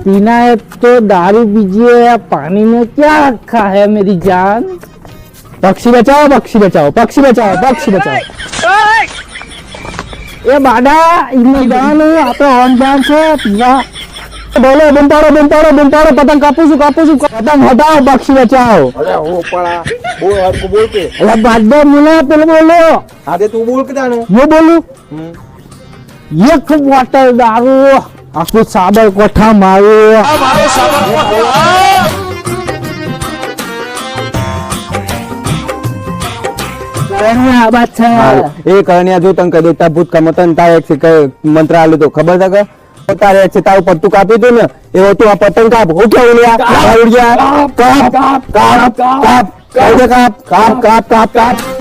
पीना है तो दारू पीजिए या पानी में क्या रखा है मेरी जान। पक्षी बचाओ पक्षी बचाओ पक्षी बचाओ पक्षी बचाओ। ए बाडा इन्हें जान आपने ऑन जान से पीवा बोलो बंटाड़ो बंटाड़ो बंटाड़ो पतंग कापूसु कापूसु पतंग हटाओ पक्षी बचाओ। अरे हो पड़ा बोल हर को बोल के अरे बाडा मुला पेल बोलो। आधे तू बोल के जाने मैं बोलू एक बोतल दारू आखू साबर कोठा मारो। ए करण्या जो तंक देता भूत का मतन तारे एक से मंत्र आलू तो खबर था का तारे एक से ताऊ पत्तू कापी तो ना ये वो तो पतंग काप हो क्या उड़ गया काप काप काप काप काप काप काप काप काप काप